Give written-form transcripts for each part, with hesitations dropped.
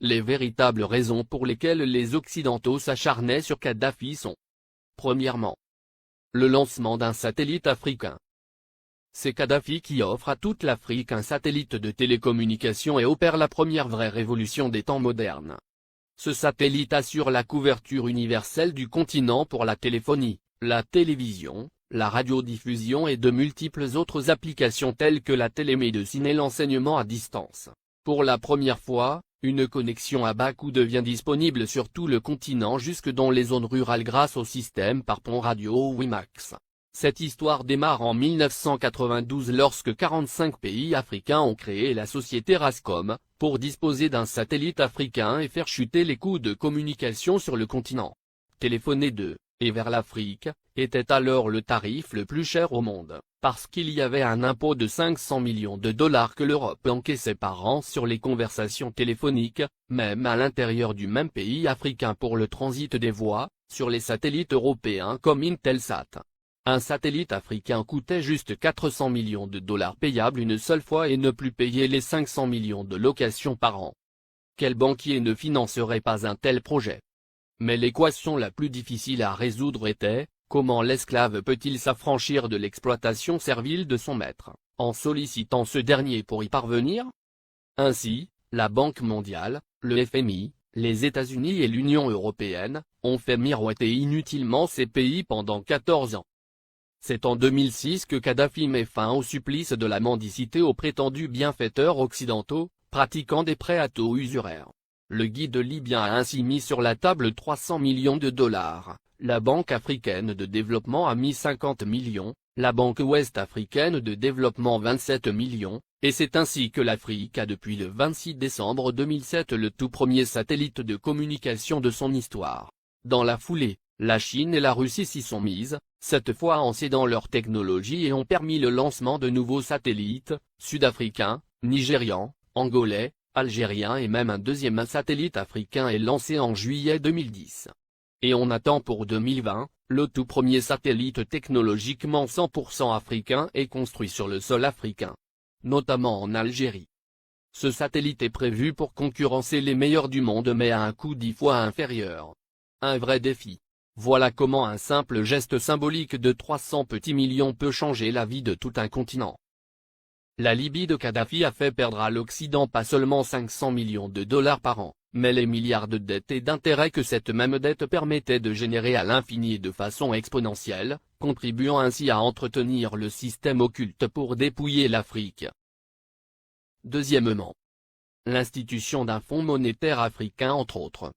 Les véritables raisons pour lesquelles les Occidentaux s'acharnaient sur Kadhafi sont: premièrement, le lancement d'un satellite africain. C'est Kadhafi qui offre à toute l'Afrique un satellite de télécommunication et opère la première vraie révolution des temps modernes. Ce satellite assure la couverture universelle du continent pour la téléphonie, la télévision, la radiodiffusion et de multiples autres applications telles que la télémédecine et l'enseignement à distance. Pour la première fois, une connexion à bas coût devient disponible sur tout le continent jusque dans les zones rurales grâce au système par pont radio WiMAX. Cette histoire démarre en 1992 lorsque 45 pays africains ont créé la société Rascom, pour disposer d'un satellite africain et faire chuter les coûts de communication sur le continent. Téléphoner de et vers l'Afrique était alors le tarif le plus cher au monde, parce qu'il y avait un impôt de 500 millions de dollars que l'Europe encaissait par an sur les conversations téléphoniques, même à l'intérieur du même pays africain pour le transit des voix, sur les satellites européens comme Intelsat. Un satellite africain coûtait juste 400 millions de dollars payables une seule fois et ne plus payer les 500 millions de locations par an. Quel banquier ne financerait pas un tel projet? Mais l'équation la plus difficile à résoudre était: comment l'esclave peut-il s'affranchir de l'exploitation servile de son maître, en sollicitant ce dernier pour y parvenir? Ainsi, la Banque mondiale, le FMI, les États-Unis et l'Union européenne, ont fait miroiter inutilement ces pays pendant 14 ans. C'est en 2006 que Kadhafi met fin au supplice de la mendicité aux prétendus bienfaiteurs occidentaux, pratiquant des prêts à taux usuraires. Le guide libyen a ainsi mis sur la table 300 millions de dollars, la Banque africaine de développement a mis 50 millions, la Banque ouest-africaine de développement 27 millions, et c'est ainsi que l'Afrique a depuis le 26 décembre 2007 le tout premier satellite de communication de son histoire. Dans la foulée, la Chine et la Russie s'y sont mises, cette fois en cédant leur technologie et ont permis le lancement de nouveaux satellites, sud-africains, nigérians, angolais, algériens et même un deuxième satellite africain est lancé en juillet 2010. Et on attend pour 2020, le tout premier satellite technologiquement 100% africain est construit sur le sol africain, notamment en Algérie. Ce satellite est prévu pour concurrencer les meilleurs du monde mais à un coût 10 fois inférieur. Un vrai défi. Voilà comment un simple geste symbolique de 300 petits millions peut changer la vie de tout un continent. La Libye de Kadhafi a fait perdre à l'Occident pas seulement 500 millions de dollars par an, mais les milliards de dettes et d'intérêts que cette même dette permettait de générer à l'infini et de façon exponentielle, contribuant ainsi à entretenir le système occulte pour dépouiller l'Afrique. Deuxièmement, l'institution d'un fonds monétaire africain entre autres.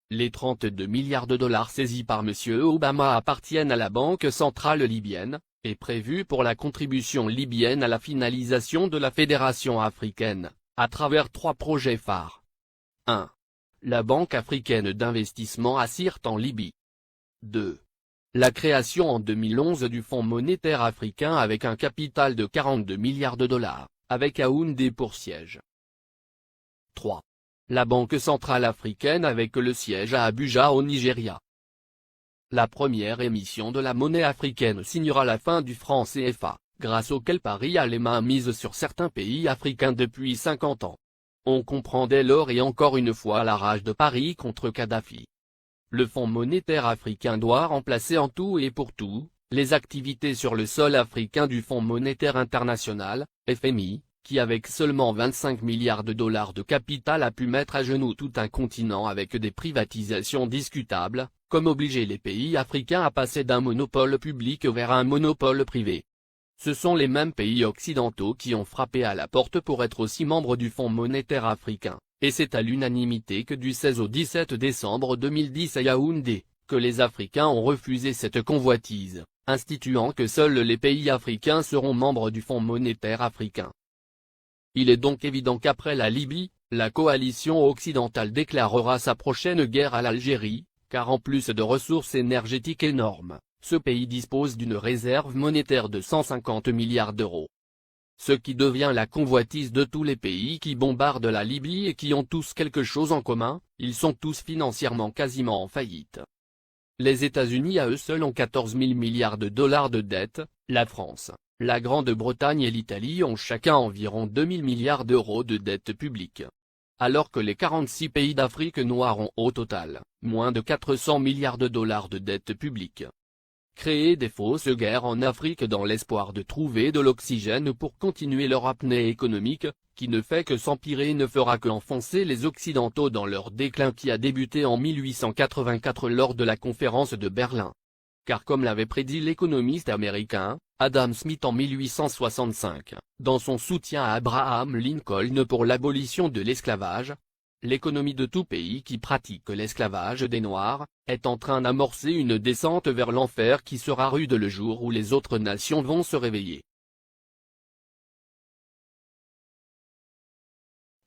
Les 32 milliards de dollars saisis par M. Obama appartiennent à la Banque centrale libyenne, et prévus pour la contribution libyenne à la finalisation de la Fédération africaine, à travers 3 projets phares. 1. La Banque africaine d'investissement ACIRT en Libye. 2. La création en 2011 du Fonds monétaire africain avec un capital de 42 milliards de dollars, avec Yaoundé pour siège. 3. La Banque centrale africaine avec le siège à Abuja au Nigeria. La première émission de la monnaie africaine signera la fin du franc CFA, grâce auquel Paris a les mains mises sur certains pays africains depuis 50 ans. On comprend dès lors et encore une fois la rage de Paris contre Kadhafi. Le Fonds monétaire africain doit remplacer en tout et pour tout, les activités sur le sol africain du Fonds monétaire international, FMI, qui avec seulement 25 milliards de dollars de capital a pu mettre à genoux tout un continent avec des privatisations discutables, comme obliger les pays africains à passer d'un monopole public vers un monopole privé. Ce sont les mêmes pays occidentaux qui ont frappé à la porte pour être aussi membres du Fonds monétaire africain, et c'est à l'unanimité que du 16 au 17 décembre 2010 à Yaoundé, que les Africains ont refusé cette convoitise, instituant que seuls les pays africains seront membres du Fonds monétaire africain. Il est donc évident qu'après la Libye, la coalition occidentale déclarera sa prochaine guerre à l'Algérie, car en plus de ressources énergétiques énormes, ce pays dispose d'une réserve monétaire de 150 milliards d'euros. Ce qui devient la convoitise de tous les pays qui bombardent la Libye et qui ont tous quelque chose en commun, ils sont tous financièrement quasiment en faillite. Les États-Unis à eux seuls ont 14 000 milliards de dollars de dette, la France, la Grande-Bretagne et l'Italie ont chacun environ 2 000 milliards d'euros de dette publique. alors que les 46 pays d'Afrique noire ont au total moins de 400 milliards de dollars de dette publique. Créer des fausses guerres en Afrique dans l'espoir de trouver de l'oxygène pour continuer leur apnée économique, qui ne fait que s'empirer, ne fera qu'enfoncer les Occidentaux dans leur déclin qui a débuté en 1884 lors de la conférence de Berlin. Car comme l'avait prédit l'économiste américain, Adam Smith en 1865, dans son soutien à Abraham Lincoln pour l'abolition de l'esclavage, l'économie de tout pays qui pratique l'esclavage des Noirs est en train d'amorcer une descente vers l'enfer qui sera rude le jour où les autres nations vont se réveiller.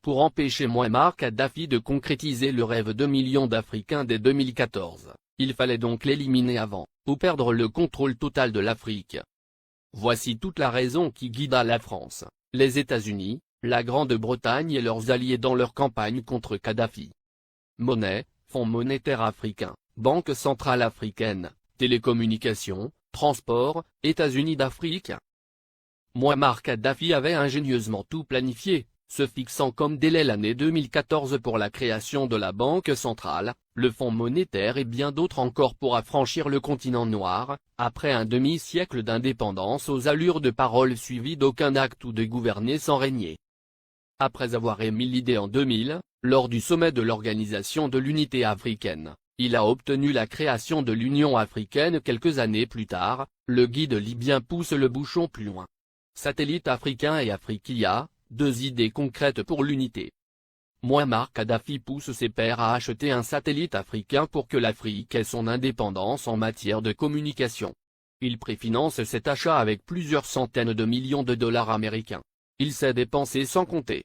Pour empêcher Mouammar Kadhafi de concrétiser le rêve de millions d'Africains dès 2014, il fallait donc l'éliminer avant, ou perdre le contrôle total de l'Afrique. Voici toute la raison qui guida la France, les États-Unis, la Grande-Bretagne et leurs alliés dans leur campagne contre Kadhafi. Monnaie, Fonds monétaire africain, Banque centrale africaine, télécommunications, transport, États-Unis d'Afrique. Mouammar Kadhafi avait ingénieusement tout planifié, se fixant comme délai l'année 2014 pour la création de la Banque centrale, le Fonds monétaire et bien d'autres encore pour affranchir le continent noir, après un demi-siècle d'indépendance aux allures de paroles suivies d'aucun acte ou de gouverner sans régner. Après avoir émis l'idée en 2000, lors du sommet de l'Organisation de l'Unité africaine, il a obtenu la création de l'Union africaine quelques années plus tard. Le guide libyen pousse le bouchon plus loin. Satellite africain et Afriquia, deux idées concrètes pour l'unité. Mouammar Kadhafi pousse ses pairs à acheter un satellite africain pour que l'Afrique ait son indépendance en matière de communication. Il préfinance cet achat avec plusieurs centaines de millions de dollars américains. Il s'est dépensé sans compter.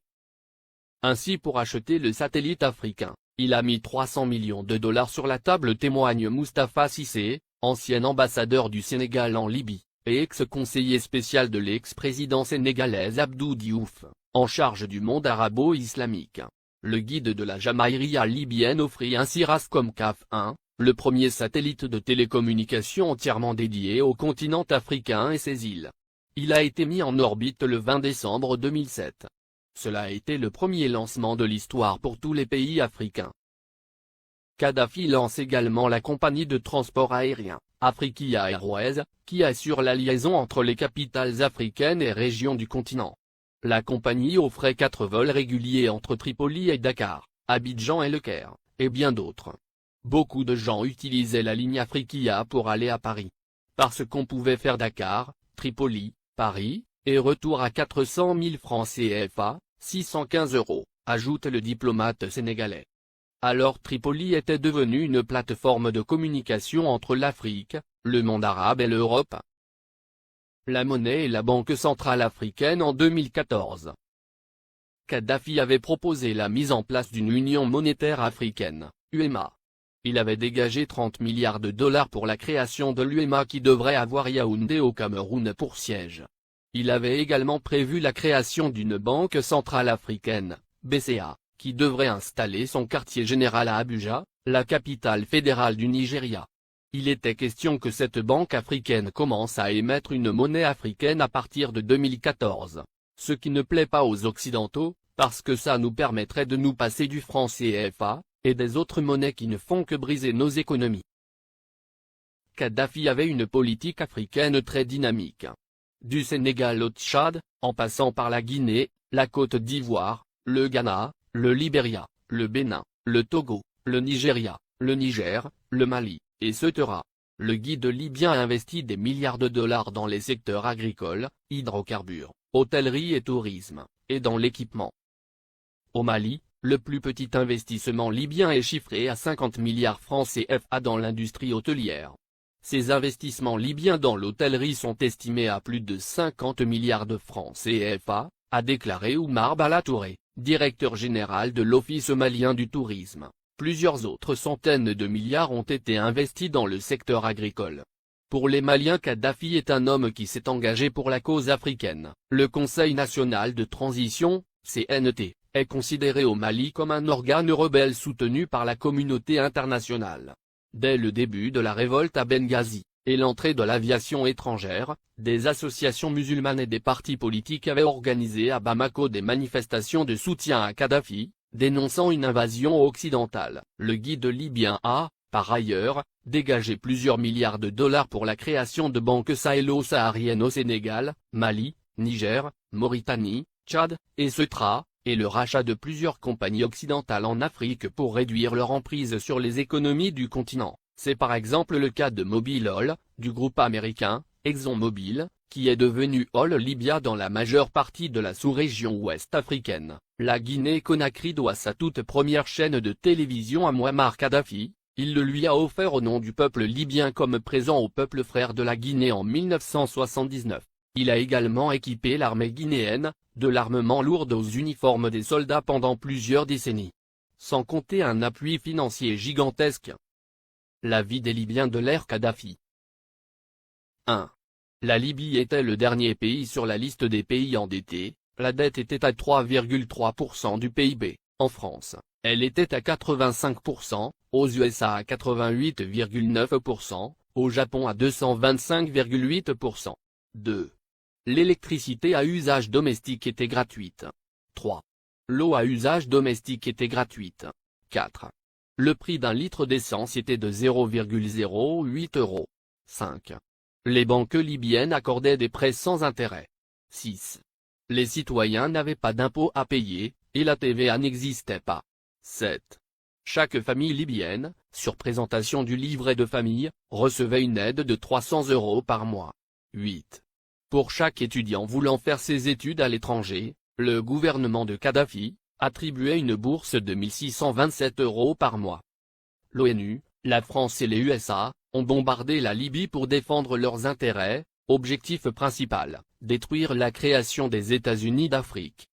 Ainsi, pour acheter le satellite africain, il a mis 300 millions de dollars sur la table, témoigne Moustapha Cissé, ancien ambassadeur du Sénégal en Libye, et ex-conseiller spécial de l'ex-président sénégalais Abdou Diouf, en charge du monde arabo-islamique. Le guide de la Jamaïria libyenne offrit ainsi Rascom CAF 1, le premier satellite de télécommunication entièrement dédié au continent africain et ses îles. Il a été mis en orbite le 20 décembre 2007. Cela a été le premier lancement de l'histoire pour tous les pays africains. Kadhafi lance également la compagnie de transport aérien, Afriquia Airways, qui assure la liaison entre les capitales africaines et régions du continent. La compagnie offrait 4 vols réguliers entre Tripoli et Dakar, Abidjan et Le Caire, et bien d'autres. Beaucoup de gens utilisaient la ligne Afriquia pour aller à Paris. Parce qu'on pouvait faire Dakar, Tripoli, Paris, et retour à 400 000 francs CFA, 615 €, ajoute le diplomate sénégalais. Alors Tripoli était devenue une plateforme de communication entre l'Afrique, le monde arabe et l'Europe. La monnaie et la Banque centrale africaine en 2014. Kadhafi avait proposé la mise en place d'une union monétaire africaine, UEMA. Il avait dégagé 30 milliards de dollars pour la création de l'UEMA qui devrait avoir Yaoundé au Cameroun pour siège. Il avait également prévu la création d'une Banque centrale africaine, BCA, qui devrait installer son quartier général à Abuja, la capitale fédérale du Nigeria. Il était question que cette banque africaine commence à émettre une monnaie africaine à partir de 2014. Ce qui ne plaît pas aux Occidentaux, parce que ça nous permettrait de nous passer du franc CFA, et des autres monnaies qui ne font que briser nos économies. Kadhafi avait une politique africaine très dynamique. Du Sénégal au Tchad, en passant par la Guinée, la Côte d'Ivoire, le Ghana, le Libéria, le Bénin, le Togo, le Nigeria, le Niger, le Mali, etc. Le guide libyen a investi des milliards de dollars dans les secteurs agricoles, hydrocarbures, hôtellerie et tourisme, et dans l'équipement. Au Mali, le plus petit investissement libyen est chiffré à 50 milliards francs CFA dans l'industrie hôtelière. Ces investissements libyens dans l'hôtellerie sont estimés à plus de 50 milliards de francs CFA, a déclaré Oumar Bala Touré, directeur général de l'Office malien du tourisme. Plusieurs autres centaines de milliards ont été investis dans le secteur agricole. Pour les Maliens, Kadhafi est un homme qui s'est engagé pour la cause africaine. Le Conseil national de transition, CNT, est considéré au Mali comme un organe rebelle soutenu par la communauté internationale. Dès le début de la révolte à Benghazi, et l'entrée de l'aviation étrangère, des associations musulmanes et des partis politiques avaient organisé à Bamako des manifestations de soutien à Kadhafi, dénonçant une invasion occidentale. Le guide libyen a, par ailleurs, dégagé plusieurs milliards de dollars pour la création de banques sahélo-sahariennes au Sénégal, Mali, Niger, Mauritanie, Tchad, et Ceuta, et le rachat de plusieurs compagnies occidentales en Afrique pour réduire leur emprise sur les économies du continent. C'est par exemple le cas de Mobil Oil, du groupe américain, ExxonMobil, qui est devenu Oil Libya dans la majeure partie de la sous-région ouest africaine. La Guinée-Conakry doit sa toute première chaîne de télévision à Mouammar Kadhafi. Il le lui a offert au nom du peuple libyen comme présent au peuple frère de la Guinée en 1979. Il a également équipé l'armée guinéenne, de l'armement lourd aux uniformes des soldats pendant plusieurs décennies. Sans compter un appui financier gigantesque. La vie des Libyens de l'ère Kadhafi. 1. La Libye était le dernier pays sur la liste des pays endettés, la dette était à 3,3% du PIB, en France, elle était à 85%, aux USA à 88,9%, au Japon à 225,8%. 2. L'électricité à usage domestique était gratuite. 3. L'eau à usage domestique était gratuite. 4. Le prix d'un litre d'essence était de 0,08 €. 5. Les banques libyennes accordaient des prêts sans intérêt. 6. Les citoyens n'avaient pas d'impôts à payer, et la TVA n'existait pas. 7. Chaque famille libyenne, sur présentation du livret de famille, recevait une aide de 300 € par mois. 8. Pour chaque étudiant voulant faire ses études à l'étranger, le gouvernement de Kadhafi attribuait une bourse de 1627 € par mois. L'ONU, la France et les USA ont bombardé la Libye pour défendre leurs intérêts, objectif principal, détruire la création des États-Unis d'Afrique.